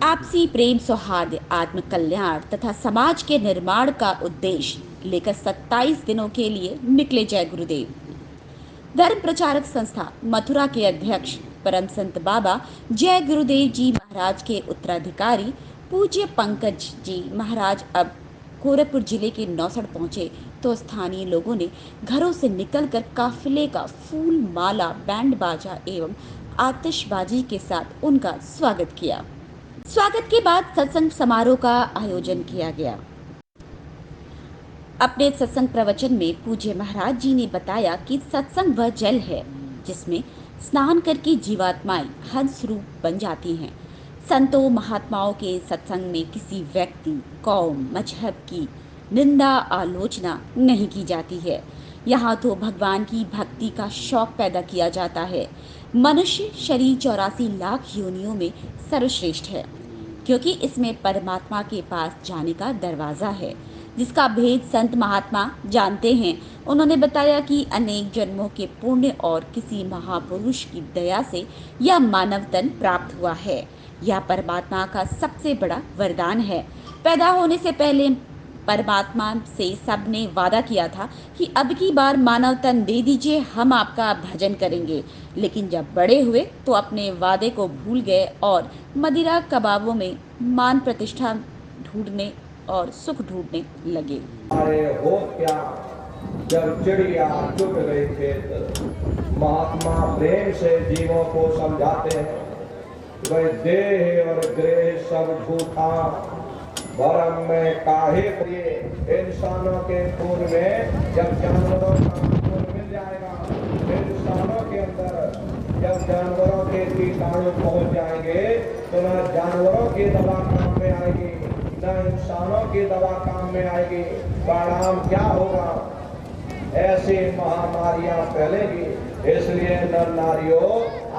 आपसी प्रेम, सौहार्द, आत्म कल्याण तथा समाज के निर्माण का उद्देश्य लेकर 27 दिनों के लिए निकले जय गुरुदेव। धर्म प्रचारक संस्था मथुरा के अध्यक्ष परम संत बाबा जय गुरुदेव जी महाराज के उत्तराधिकारी पूज्य पंकज जी महाराज अब गोरखपुर जिले के नौसड़ पहुंचे तो स्थानीय लोगों ने घरों से निकलकर काफिले का फूल माला, बैंड बाजा एवं आतिशबाजी के साथ उनका स्वागत किया। स्वागत के बाद सत्संग समारोह का आयोजन किया गया। अपने सत्संग प्रवचन में पूज्य महाराज जी ने बताया कि सत्संग वह जल है जिसमें स्नान करके जीवात्माएं हंस रूप बन जाती हैं। संतों महात्माओं के सत्संग में किसी व्यक्ति, कौम, मजहब की निंदा, आलोचना नहीं की जाती है। यहाँ तो भगवान की भक्ति का शौक पैदा किया जाता है। मनुष्य शरीर 84 लाख योनियों में सर्वश्रेष्ठ है, क्योंकि इसमें परमात्मा के पास जाने का दरवाजा है, जिसका भेद संत महात्मा जानते हैं। उन्होंने बताया कि अनेक जन्मों के पुण्य और किसी महापुरुष की दया से यह मानव तन प्राप्त हुआ है। यह परमात्मा का सबसे बड़ा वरदान है। पैदा होने से पहले परमात्मा से सबने वादा किया था कि अब की बार मानव तन दे दीजिए, हम आपका भजन करेंगे। लेकिन जब बड़े हुए तो अपने वादे को भूल गए और मदिरा कबाबों में मान प्रतिष्ठा ढूंढने और सुख ढूंढने लगे। अरे हो क्या जब चिड़िया चुग गई खेत, महात्मा प्रेम से जीवों को समझाते हैं। वह देह और ग्रह सब झूठा, भरम में काहे प्रिय। इंसानों के खून में जब जानवरों का खून मिल जाएगा, इंसानों के अंदर जब जानवरों के कीटाणु पहुंच जाएंगे तो न जानवरों की दवा काम में आएगी, न इंसानों की दवा काम में आएगी। परिणाम क्या होगा? ऐसी महामारियां फैलेगी। इसलिए नर नारियों,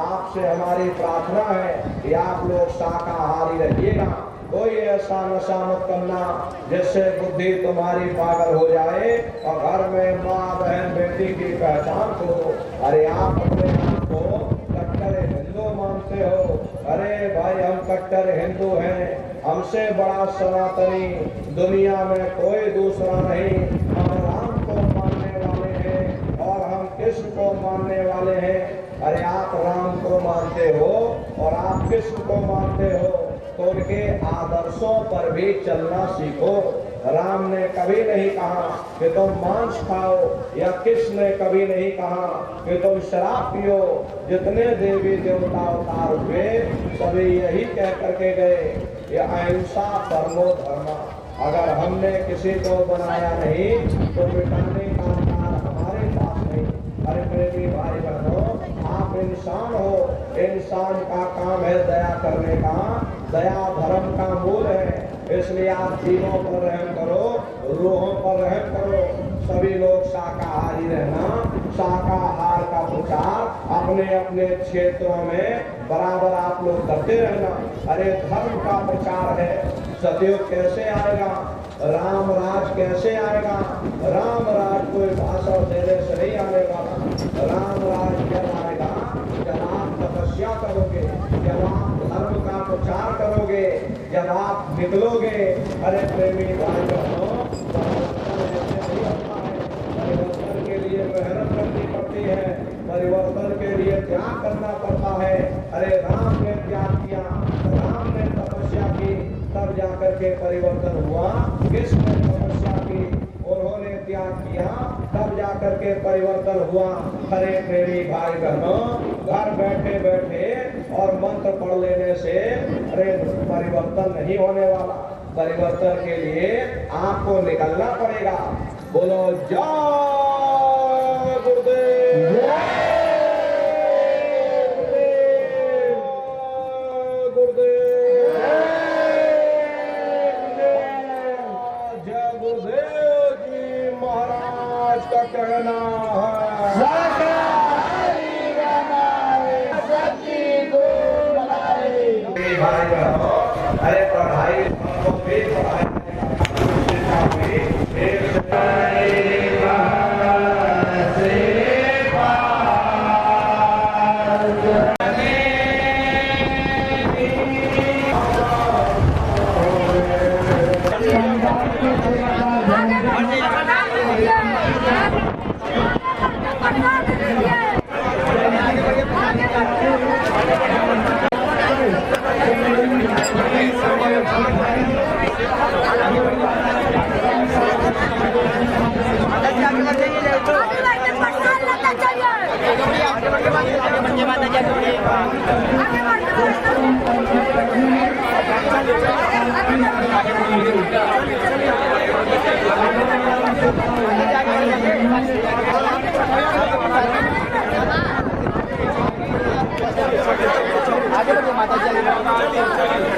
आपसे हमारी प्रार्थना है कि आप लोग शाकाहारी रहिएगा। कोई ऐसा नशा मत करना जिससे बुद्धि तुम्हारी पागल हो जाए और घर में माँ बहन बेटी की पहचान खो। अरे आप अपने आप को कट्टर हिंदू मानते हो। अरे भाई, हम कट्टर हिंदू हैं। हमसे बड़ा सनातनी दुनिया में कोई दूसरा नहीं। हम राम को मानने वाले हैं और हम कृष्ण को मानने वाले हैं। अरे आप राम को मानते हो और आप कृष्ण को मानते हो तो उनके आदर्शों पर भी चलना सीखो। राम ने कभी नहीं कहा कि तुम मांस खाओ, या कृष्ण ने कभी नहीं कहा कि तुम शराब पियो। जितने देवी देवता अवतार हुए सभी यही कह करके गए, ये अहिंसा परमो धर्म। अगर हमने किसी को बनाया नहीं तो मिटाने का अधिकार हमारे पास नहीं। अरे प्रेमी भाई बहनों, आप इंसान हो। इंसान का काम है दया करने का। दया धर्म का मूल है। इसलिए आप तीनों पर रहम करो, रूहों पर रहम करो। सभी लोग शाकाहारी रहना, शाकाहार का प्रचार अपने अपने क्षेत्रों में बराबर आप लोग करते रहना। अरे धर्म का प्रचार है। सतयुग कैसे आएगा? राम राज कैसे आएगा? राम राज कोई भाषण देने से नहीं आने वाला। राम राज जब आएगा जब आप तपस्या करोगे, जब आप धर्म का प्रचार करोगे, जब आप निकलोगे। अरे प्रेमी भाई बहनों, परिवर्तन के लिए मेहनत करनी पड़ती है, परिवर्तन के लिए त्याग करना पड़ता है। अरे राम ने त्याग किया, राम ने तपस्या की, तब जाकर के परिवर्तन हुआ। किसने तपस्या की? उन्होंने त्याग किया, तब जाकर के परिवर्तन हुआ। अरे प्रेमी भाई बहनों, घर बैठे बैठे और मंत्र पढ़ लेने से अरे परिवर्तन नहीं होने वाला। परिवर्तन के लिए आपको निकलना पड़ेगा। बोलो जय गुरुदेव। कहना अरे पढ़ाई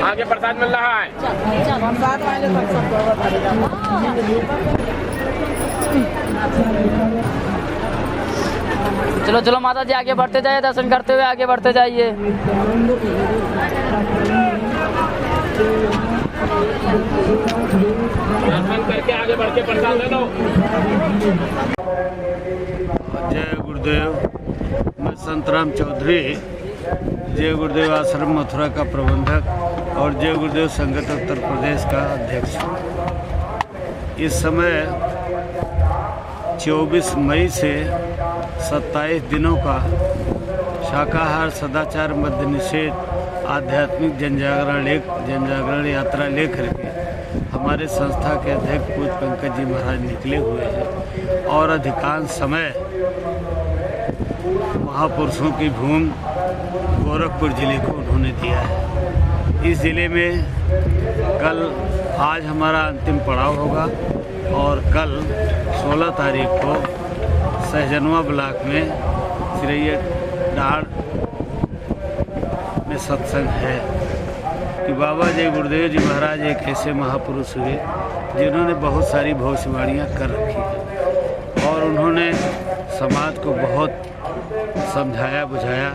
आगे प्रसाद मिल रहा है। चलो चलो माता जी आगे बढ़ते जाइए, दर्शन करते हुए आगे बढ़ते जाइए। दर्शन करके आगे बढ़ के प्रसाद ले लो। जय गुरुदेव। मैं संतराम चौधरी, जय गुरुदेव आश्रम मथुरा का प्रबंधक और जय गुरुदेव संगत उत्तर प्रदेश का अध्यक्ष हूँ। इस समय 24 मई से 27 दिनों का शाकाहार सदाचार मद्य निषेध आध्यात्मिक जनजागरण यात्रा लेकर के हमारे संस्था के अध्यक्ष पूज्य पंकज जी महाराज निकले हुए हैं और अधिकांश समय महापुरुषों की भूमि गोरखपुर जिले को उन्होंने दिया है। इस ज़िले में आज हमारा अंतिम पड़ाव होगा और कल 16 तारीख को सहजनवा ब्लॉक में सिरैया डाड़ में सत्संग है कि बाबा जय गुरुदेव जी महाराज एक ऐसे महापुरुष हुए जिन्होंने बहुत सारी भविष्यवाणियाँ कर रखी है और उन्होंने समाज को बहुत समझाया बुझाया।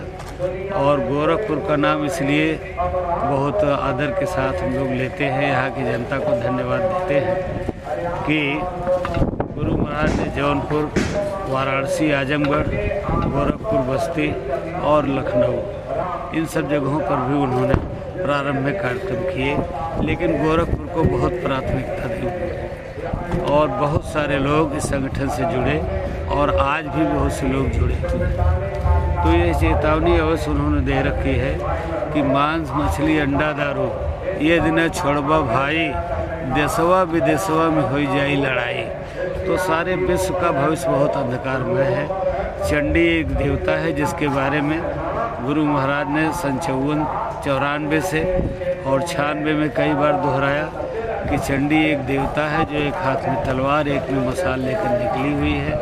और गोरखपुर का नाम इसलिए बहुत आदर के साथ हम लोग लेते हैं, यहाँ की जनता को धन्यवाद देते हैं कि गुरु महाराज ने जौनपुर, वाराणसी, आजमगढ़, गोरखपुर, बस्ती और लखनऊ इन सब जगहों पर भी उन्होंने प्रारंभ में कार्यक्रम किए, लेकिन गोरखपुर को बहुत प्राथमिकता दी और बहुत सारे लोग इस संगठन से जुड़े और आज भी बहुत से लोग जुड़े हुए हैं। तो ये चेतावनी अवश्य उन्होंने दे रखी है कि मांस, मछली, अंडा, दारू ये दिन छोड़बा भाई, देशवा विदेशवा में हो जाई लड़ाई। तो सारे विश्व का भविष्य बहुत अंधकारमय है। चंडी एक देवता है जिसके बारे में गुरु महाराज ने 94 से और 96 में कई बार दोहराया कि चंडी एक देवता है जो एक हाथ में तलवार एक में मसाल लेकर निकली हुई है।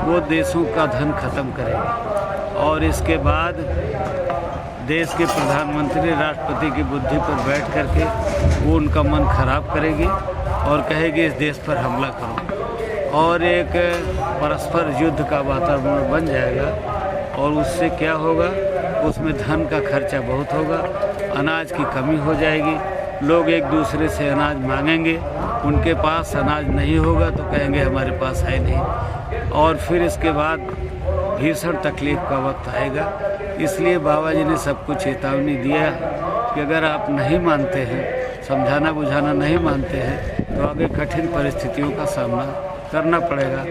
वो देशों का धन खत्म करेगी और इसके बाद देश के प्रधानमंत्री राष्ट्रपति की बुद्धि पर बैठ करके वो उनका मन खराब करेगी और कहेगी इस देश पर हमला करो और एक परस्पर युद्ध का वातावरण बन जाएगा। और उससे क्या होगा, उसमें धन का खर्चा बहुत होगा, अनाज की कमी हो जाएगी, लोग एक दूसरे से अनाज मांगेंगे, उनके पास अनाज नहीं होगा तो कहेंगे हमारे पास है नहीं और फिर इसके बाद भीषण तकलीफ का वक्त आएगा। इसलिए बाबा जी ने सबको चेतावनी दिया कि अगर आप नहीं मानते हैं, समझाना बुझाना नहीं मानते हैं तो आगे कठिन परिस्थितियों का सामना करना पड़ेगा।